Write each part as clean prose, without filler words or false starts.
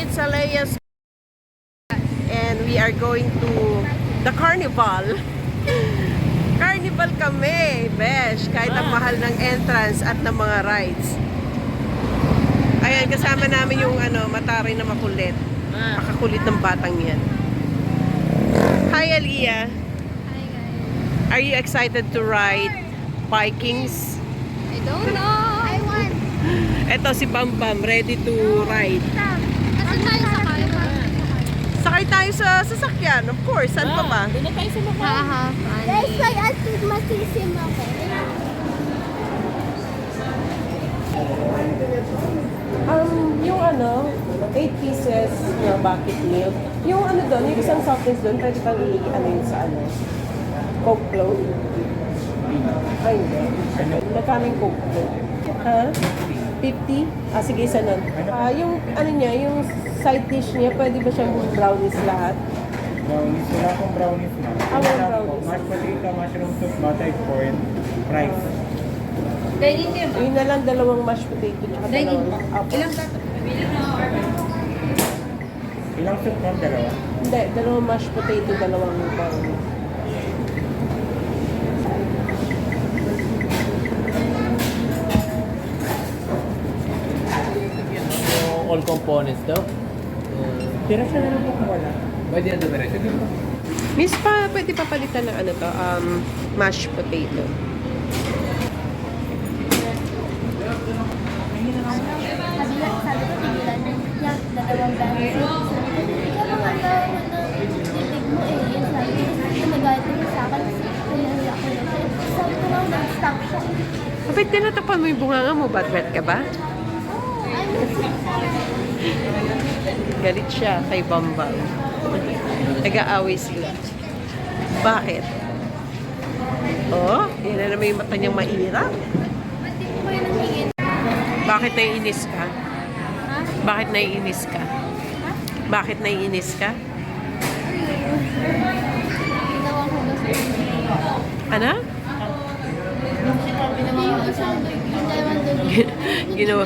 it's Alea's and we are going to the carnival. Carnival kami, besh. Kahit ang mahal ng entrance at ng mga rides. Ayan, kasama namin yung mataray na makulit. Makakulit ng batang yan. Hi, Aliyah. Hi, guys. Are you excited to ride Vikings? I don't know. I want. Eto si Bam Bam, ready to ride. Kasi tayo sakay. Sakay tayo sa sasakyan, of course. Saan pa ba? Doon na tayo sa mukha. Haha. Guys, kay Atis masisim ako. Yung 8 pieces na bucket meal. Yung doon, yung isang soft drinks doon, pwede pang yun sa Coke float. Ay, hindi. Nagkaming Coke float. Ha? 50? Sige, isa nun. Yung niya, yung side dish niya, pwede ba siyang brownies lahat? Brownies, wala akong brownies na. Walang brownies. Mashed potato, mushroom soup, buttered corn, fries. Yun na lang, dalawang mashed potato tsaka dalawang apple. Ilang soup ma'am? Dalawa? Hindi, dalawang mashed potato, dalawang brownies. All components daw. Tira siya na lang po kung wala. Pwede na dumiretso. Miss pwede pa palitan ng mashed potato. Sabi ko, tigilan na. Yan, dalawang dami. Ikaw naman daw, titig mo eh. Yan sabi ko, nagayat mo sa akin. Kumahi ako na. Sabi ko lang, nag-stop siya. Kapit tinatapan mo yung bunganga mo, bad ka ba? Galit siya kay Bambang. Nag-aaway sila. Bakit? Oh, yan na naman yung mata niyang maira. Ba't di mo kayo nangingin? Bakit naiinis ka? Ha? Bakit naiinis ka? Bakit naiinis ka? Ginawa ko na sa Ano? Ginawa.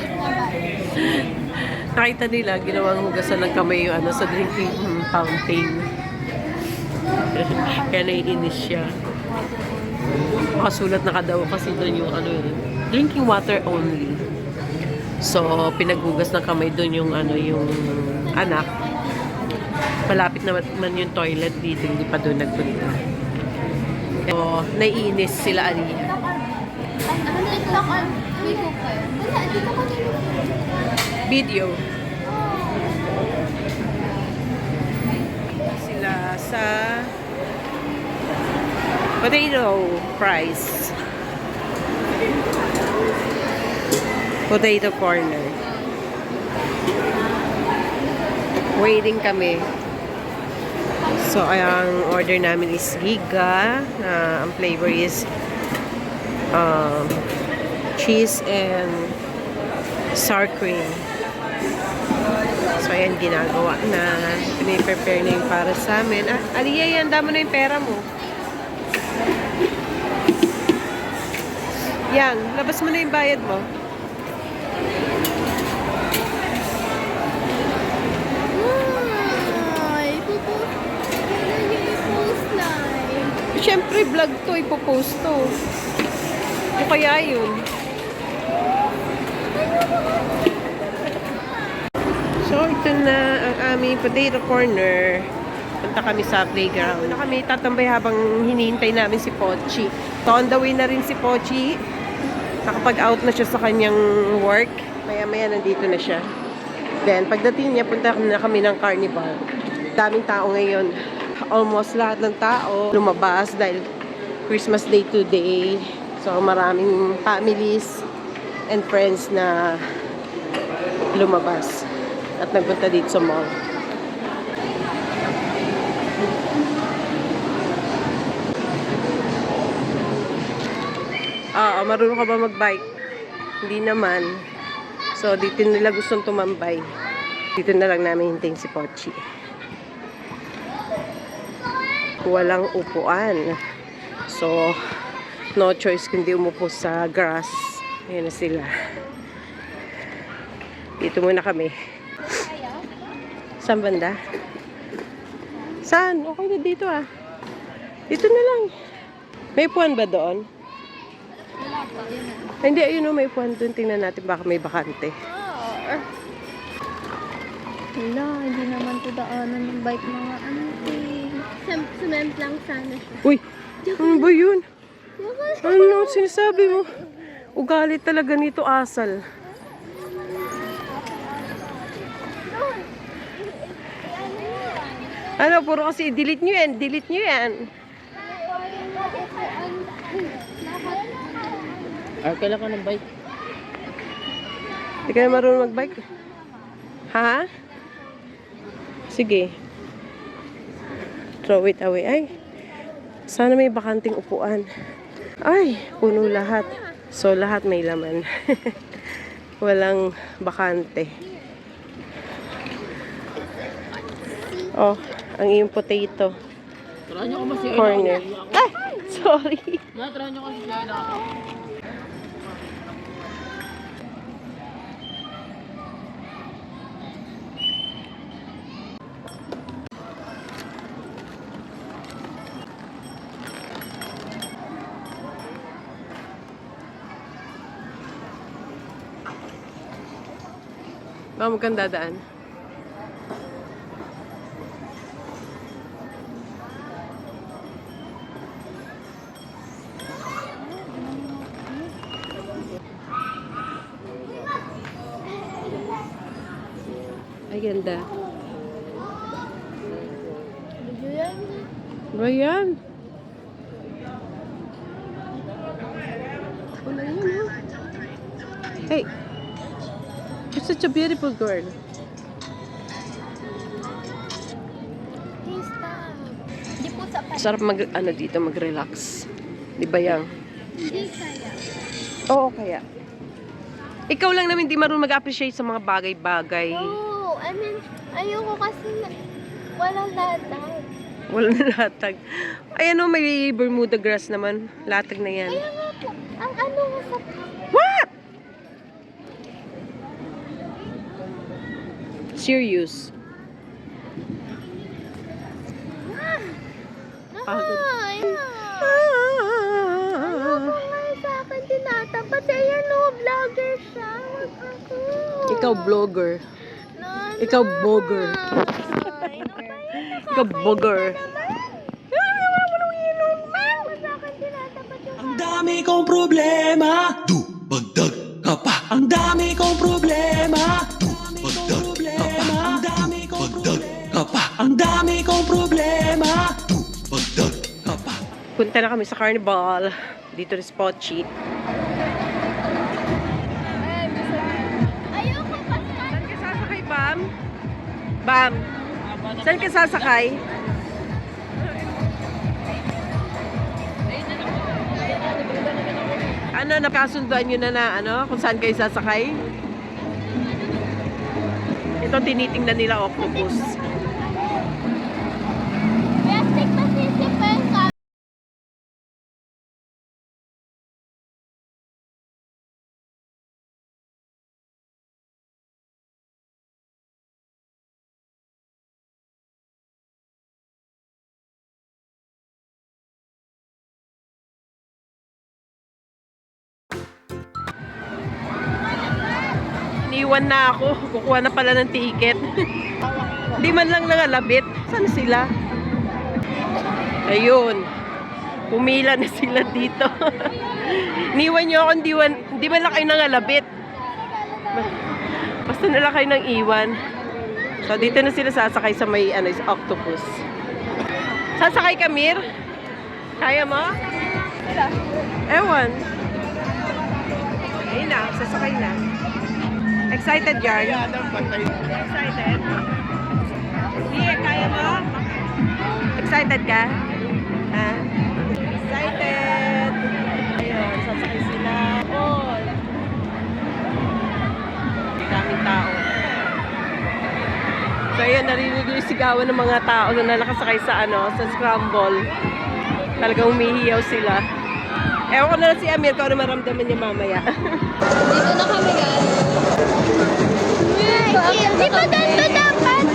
Nakita nila, ginawang hugasan ng kamay yung sa drinking fountain. Kaya naiinis siya. Makasulat na daw kasi doon yung drinking water only. So, pinaghugas ng kamay doon yung yung anak. Malapit naman yung toilet dito, hindi pa doon nagpunta. So, naiinis sila Aliyah. Ano TikTok or Facebook kayo? Wala, dito ko Video. Sila sa potato fries. Potato corner. Waiting kami. So, ang order namin is giga. Ang flavor is cheese and sour cream. So, ayan, ginagawa na. Piniprepare na yung para sa amin. Aliyah, yan, damo na yung pera mo. Yan, labas mo na yung bayad mo. Ay, i-post live. Siyempre, vlog to, ipopost to. O kaya yun. So, ito na ang aming potato corner. Punta kami sa playground. Na kami tatambay habang hinihintay namin si Pochi. So, on the way na rin si Pochi. Nakapag-out na siya sa kanyang work. Maya-maya nandito na siya. Then, pagdating niya, punta na kami ng carnival. Daming tao ngayon. Almost lahat ng tao lumabas dahil Christmas Day today. So, maraming families and friends na lumabas at nagpunta dito sa mall. Marunong ka ba mag-bike? Hindi naman. So, dito nila gustong tumambay. Dito na lang namin hintayin si Pochi. Walang upuan. So, no choice kundi umupo sa grass. Ayan na sila. Dito muna kami. Saan banda? Saan? Okay na dito ah. Dito na lang. May upuan ba doon? Wala pa. Yun na. Ay, hindi, ayun o, may upuan doon. Tingnan natin baka may bakante. Wala, hindi naman to daanan ng bike mga auntie. Cement lang sana siya. Uy! Ano ba yun? Ano sinasabi mo? Ugali talaga nito asal. Ano, puro kasi delete nyo yan. Delete nyo yan. Kailan ka ng bike? Hindi ka na marunong mag-bike. Ha? Sige. Throw it away. Ay, sana may bakanting upuan. Ay, puno lahat. So, lahat may laman. Walang bakante. Oh, ang iyong potato. Tara nyo ko mas yung Corner. Ay, sorry. Tara nyo kasi siya na. Baka magkang dadaan. Ay, ganda. Ba yan? Wala yan, ha? Hey! You're such a beautiful girl. Hindi po sa Sarap ano dito, mag-relax. Di ba yan? Hindi kaya. Oo, kaya. Ikaw lang naman di marunong mag-appreciate sa mga bagay-bagay. Oh, I mean, ayoko kasi walang latag. Walang latag. Ay, ano, may Bermuda grass naman. Latag na yan. Kaya nga po, ang ano nga sa... What? Serious. Pagod. Ay, ayoko nga sa akin tinatapat. Ayan o, vlogger siya. Wag ako. Ikaw vlogger. Ikaw vlogger. Ikaw vlogger. Ang dami kong problema, dumagdag ka pa. Ang dami kong problema, dumagdag ka pa. Ang dami kong problema, ang dami kong problema, dumagdag ka pa. Punta na kami sa carnival. Dito sa Pochi. Ayoko pa. Saan ka sasakay, Bam? Bam? Saan ka sasakay? Ano, nakasunduan nyo na ano, kung saan kayo sasakay? Ito, tinitingnan nila octopus. Plastic pa sisipin ka. Iniwan na ako. Kukuha na pala ng ticket. Di man lang nangalabit. Saan sila? Ayun. Pumila na sila dito. Iniwan nyo ako. Di man lang kayo nangalabit. Basta na lang kayo nang iwan. So, dito na sila sasakay sa may octopus. Sasakay ka, Mir? Kaya mo? Ewan. Ayun na. Sasakay na. Excited, Jar? Excited? Here, kaya mo? Excited ka? Ha? Excited! Ayun, sasakay sila. All. Daming tao. So, ayun, narinig yung sigawan ng mga tao na nakasakay sa sa scramble. Talagang humihiyaw sila. Ewan ko na lang si Amir kung ano maramdaman niya mamaya. Dito na kami, guys. Di ba ganito dapat?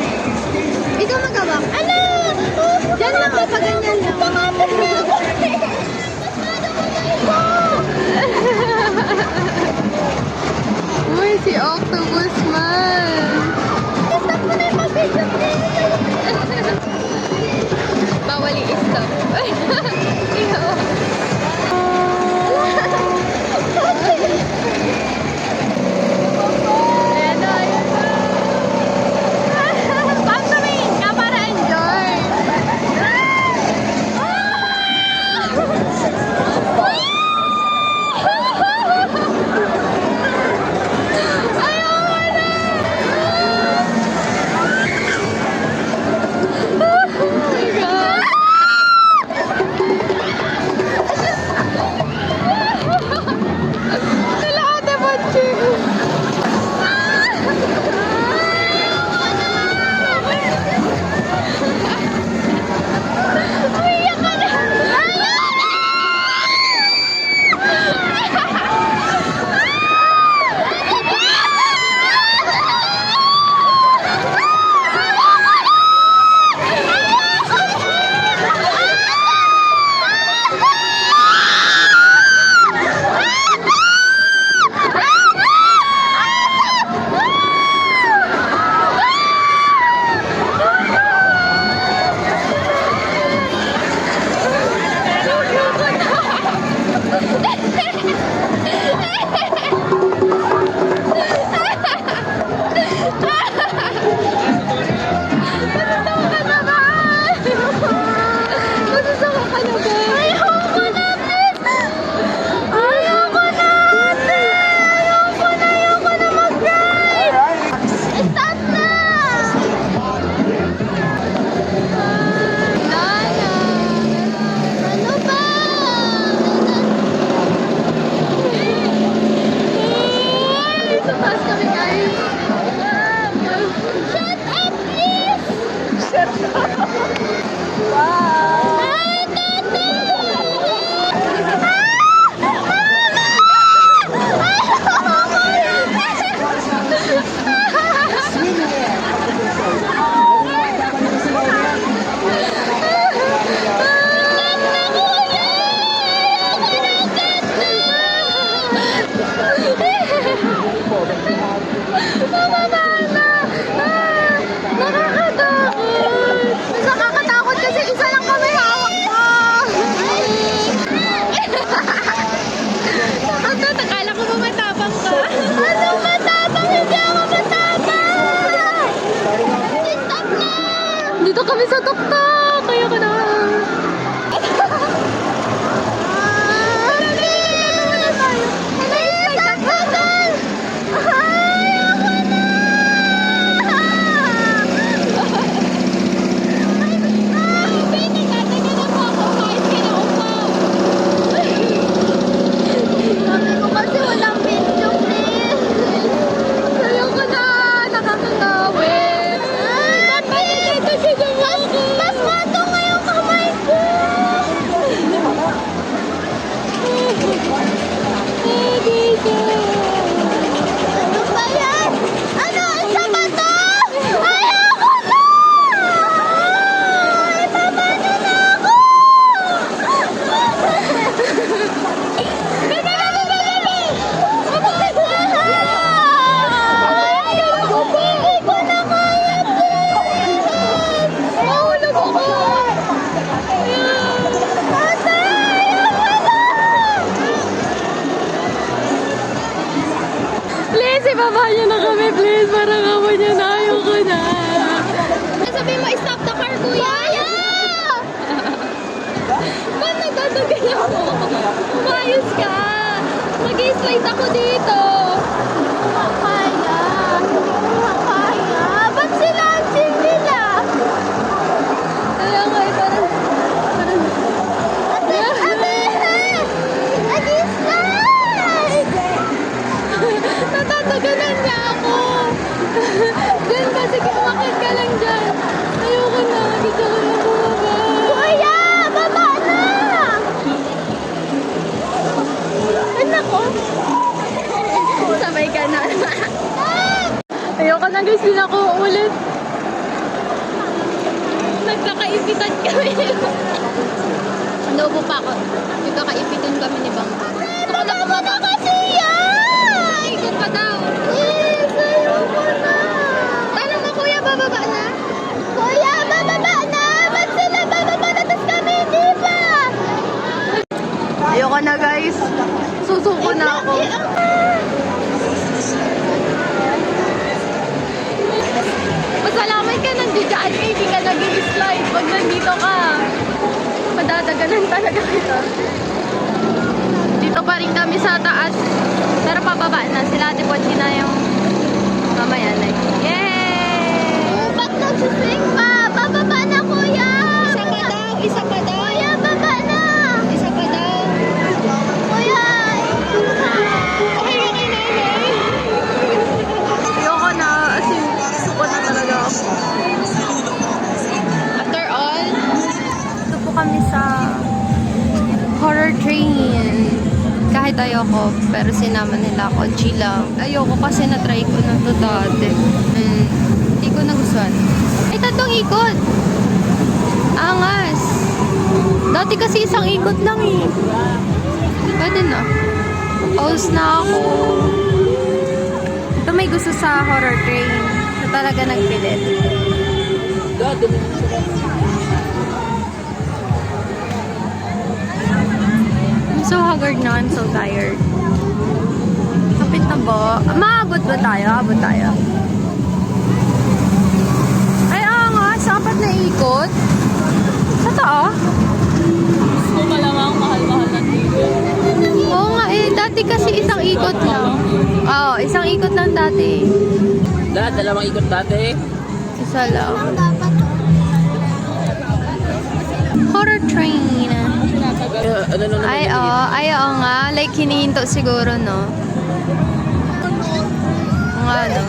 kami sa tuktok! Kaya ko na. Sabi ko kasi walang video, please. Ayoko na, nakakangawin. Mas mato nga yung kamay ko. Ano ba yan? Ano? Isa ba to? Ayoko na! Ipapano na ako! Please, ibaba niyo na kami, please. Parang ako niya na. Ayoko na. Sabi mo, stop the car, kuya. Ba't nagdadagal ako? Umayos ka. Mag-i-slide ako dito. Makaya. Makaya. Ba't sila ang chill nila? Kaya nga, parang... Nag-i-slide! Natatagalan niya ako. Diyan ba? Sige, umakit ka lang dyan. Ayoko na. Dito ko na bumaba. Kuya! Baba na! Anak ko. Sabay ka na. Ayoko na guys. Din ako ulit. Nagkakaipitan kami. Adobo pa ako. Nagkakaipitan kami ni Bang. Baba na kasi yan! Ikot pa daw. Yes, ayoko na. Tanong mo, kuya, bababa na? Kuya, bababa na! Ba't sila bababa na? Tapos kami, hindi pa! Ayoko na, guys. Susuko na ako. Masalamat ka nandiyan ka. Hindi ka nag-i-slide pag nandito ka. Madadaganan talaga kita. Dito pa rin kami sa taas. Pero pababa na. Sila Ate Pochi na yung mamaya na. Yay! Ba't nagsising pa? Bababa na, kuya! Isa pa daw! Isa pa daw! Kuya, baba na! Isa pa daw! Kuya! Okay na kay nanay? Ayoko na. As in, gusto na talaga ako. After all, ito po kami sa horror train. Kahit ayoko, pero sinama nila ako. Chill lang. Ayoko kasi na-try ko na to dati. Hindi ko nagustuhan. Ay, tatlong ikot! Angas! Dati kasi isang ikot lang eh. Pwede na. Pause na ako. Ito may gusto sa horror train. Na talaga nagpilit. I'm so haggard na. I'm so tired. Kapit na ba? Maabot ba tayo? Abot tayo. Ay, angas. Apat na ikot. Sa taa? Gusto malamang mahal-mahal na ticket. Oo nga eh. Dati kasi isang ikot lang. Oo, isang ikot lang dati. Dalawang ikot dati. Isa lang. Horror train. Ay, oo nga. Like, hinihinto siguro, no? Nga, no?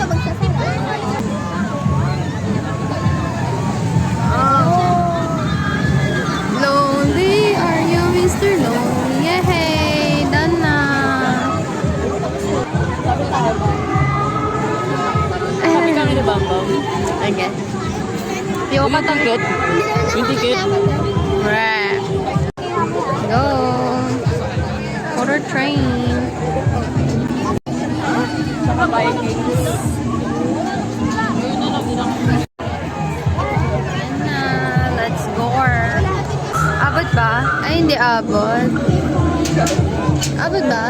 Lonely, are you Mr. Lonely? Yay! Done na! Kami kami ni Bambam. Okay. Yung ticket? Yung ticket? Go! Horror train. Saka Vikings. Let's go. Abot ba? Ay, hindi abot. Abot ba?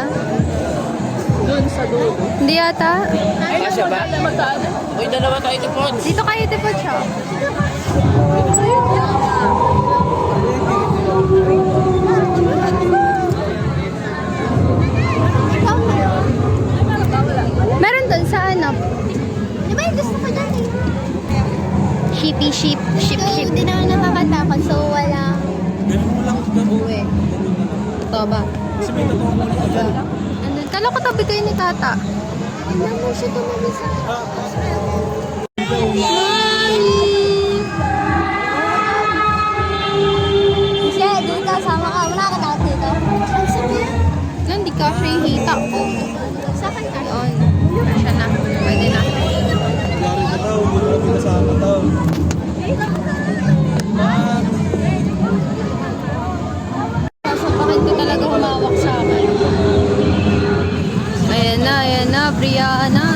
Doon sa dulo. Hindi yata. Kasya ba? Uy, dalawa tayo ito po. Dito kayo tipo siya. City ship. So, hindi naman nakakatakot. So, wala. Uwi. Ito ba? Andun. Kala ko tabi kayo ni Tata. Tignan mo siya tumabi sa Siya, dito, sama ka. Wala ka takot dito. Ang sabi? Hindi ka siya hihita ko. Sa akin ka. Yun. Siya na. Pwede na. Kaso bakit ka talaga humawak sa akin? Ayan na, Brianna.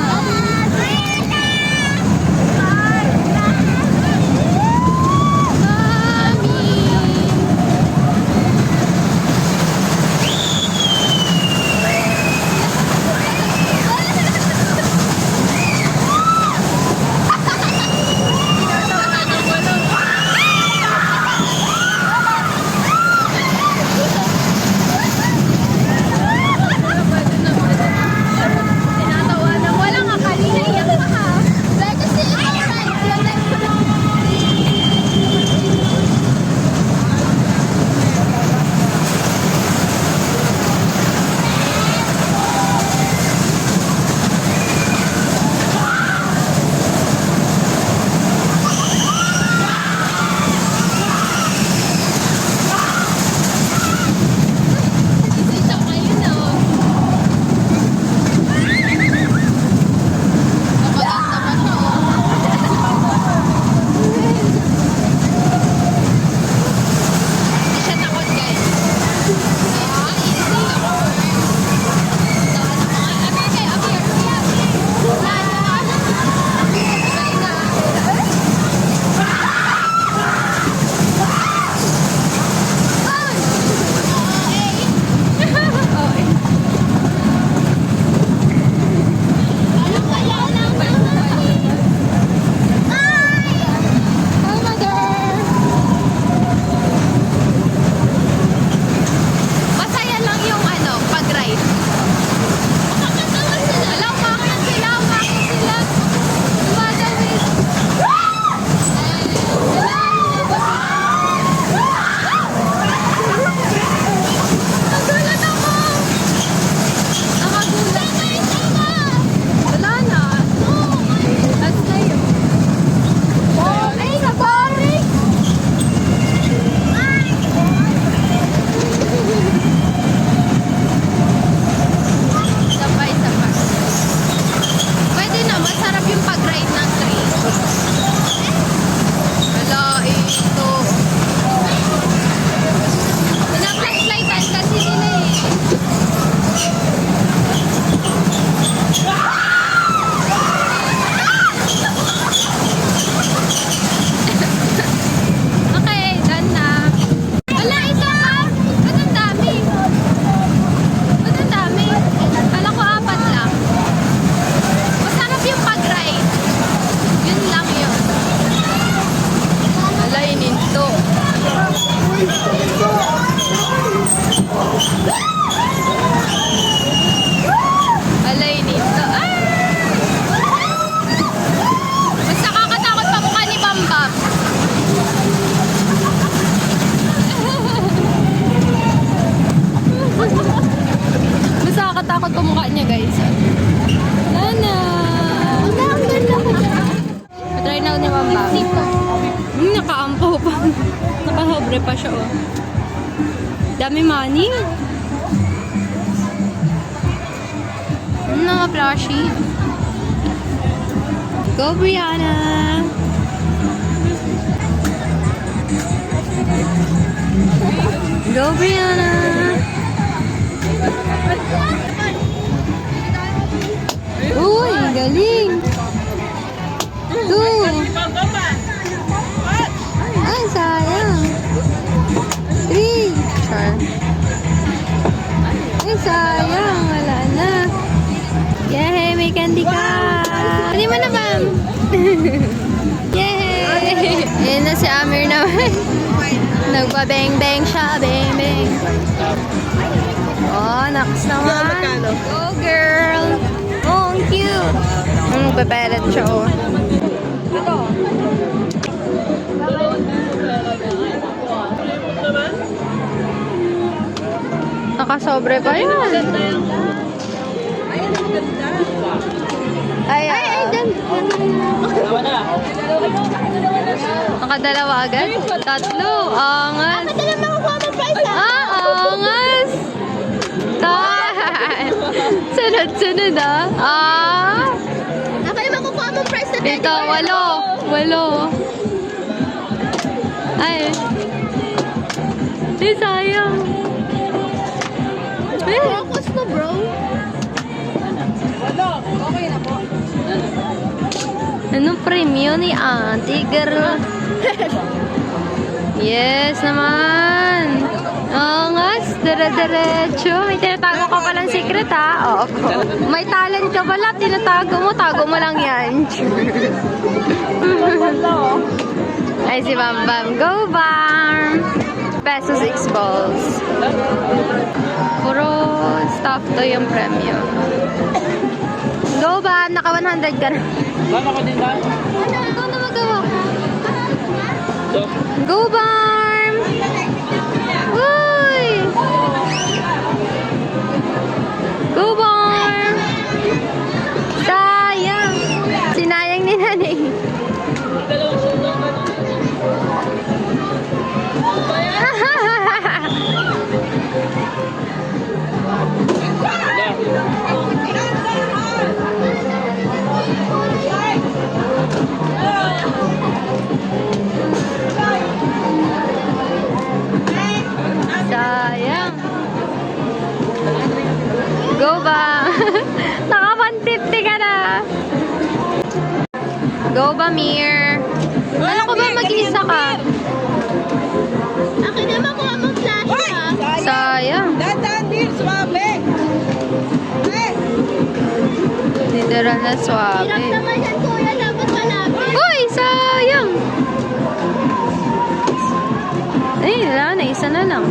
Nakahobre pa siya, oh. Dami money. Mga plushie. Go, Brianna! Go, Brianna! Uy, galing! 2! Ay, sayang! 3! Char. Ay, sayang! Wala na! Yay! May candy ka! Hindi mo na, Bam! Yay! Ayan na si Amir naman. Nagpa-bang-bang siya. Bang-bang. Oh, next naman. Go, girl! Oh, ang cute! Nagpapalat siya, oh. Ito. Sobre pa yan. Ay, nakadalawa agad? Tatlo. Angas. Angas. Sunod-sunod ah. Ako yung makukuha mong prize na Dito, walo. Ay. Di, sayang. focus mo, bro. Anong premyo ni Auntie girl? Yes naman. Angas, dire-diretso. May tinatago ka palang secret ha? Oo. May talent ka pala, tago mo lang yan. Ay si Bam Bam. Go Bam! Peso 6 balls. Puro stuff to yung premyo. Go Bam! Naka 100 ka na. Lalo ka din ba? Ano? Ikaw na magawa. Go Bam! Uy! Go Bam! Sayang! Sinayang ni nanay. Sayang. Go ba? Naka 150 ka na. Go ba, Mir? Ano ko ba mag-isa ka? Akin naman kuha mong flash ha. Sayang. Literal na Hirap swabe. naman yan, kuya. Dapat malapit. Uy, sayang. Ay, wala na. Isa na lang.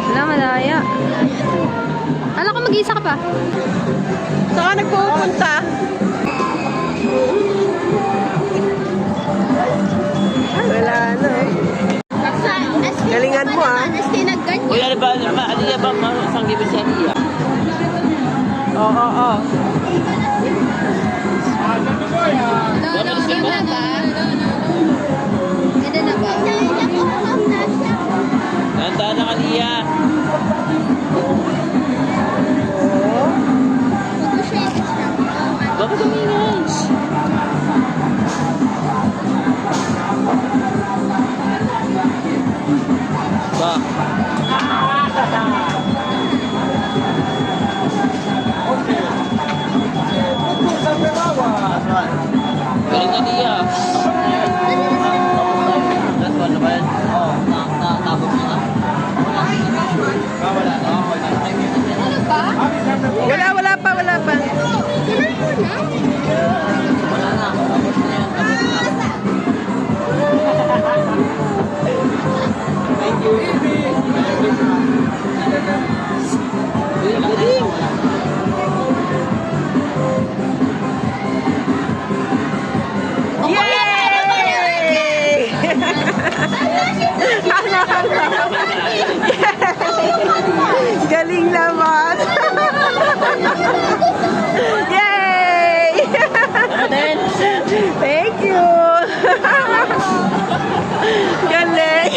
Wala, malaya. Alam ko mag-isa ka pa. Saan ka nagpupunta? Ay, wala na eh. Galingan mo, ah. Honestly, nag-ganyan. Kuya, ano ba isang gibis yan iya? Oo. Ganda na ba? Ganda na ba? Nandaan na kaniya. Bakit umingay? Ba? Galing na niya. Last one na ba yan? Oo, natapos na nga. Wala pa. Wala na. Tapos na yan. Thank you. Galing. Yay! Galing naman. Yay! Thank you. Galing.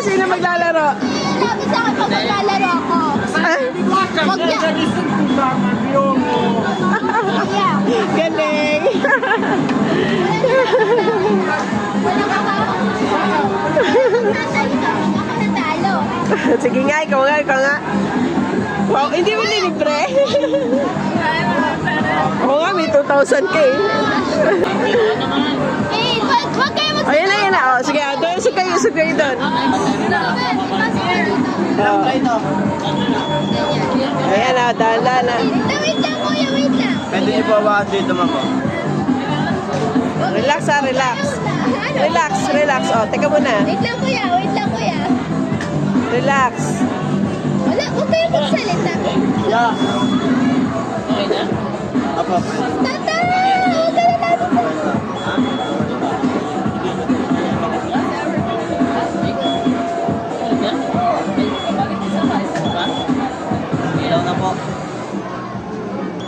Sino maglalaro? Sabi sa akin pag maglalaro ako. Huwag niya. Yeah. Galing. Wala ka ba? Ako natalo. Sige nga, ikaw nga. Wow, hindi mo nilibre. Oo nga, may 2,000 ka eh. Eh, wag kayo mag- Ayan na. Oh, sige, usog kayo doon. Oh. Ayan na, dahan na. Wait lang, kuya, wait lang. Pwede niyo po ba dito mama? Relax. Relax. Oh, teka muna. Wait lang, kuya. Relax. Wala, huwag kayo magsalita. Yeah. Okay na? Apo. Tata! Huwag ka na natin sa...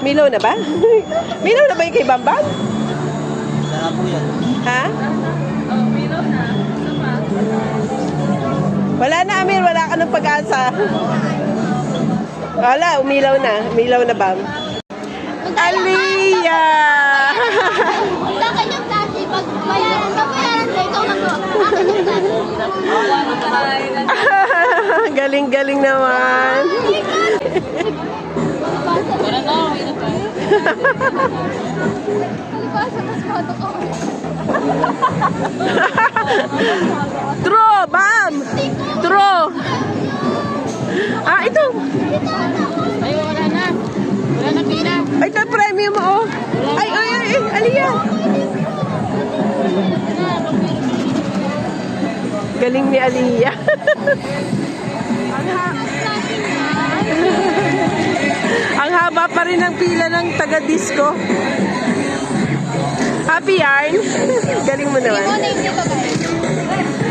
Milaw na ba? Milaw na ba yung kay Bambang? Sarap po yan. Ha? Oh, Milo na. Isa pa. Wala na, Amir. Wala ka ng pag-asa. Wala, umilaw na. Umilaw na, Bam. Aliyah! Sa akin yung plastic. Pag bayaran ka, ikaw na po. Akin yung plastic. Wala na tayo. Galing-galing naman. Wala na, okay na tayo. Palibasa, mas mato ko. True, Bam! True! Ah, ito. Ay, wala na. Wala na pina. Ay, ito, premium mo, oh. Ay, ay, ay, ay, Aliyah. Galing ni Aliyah. Ang haba pa rin ng pila ng taga-disco. Happy yarn. Galing mo naman. Name nito guys.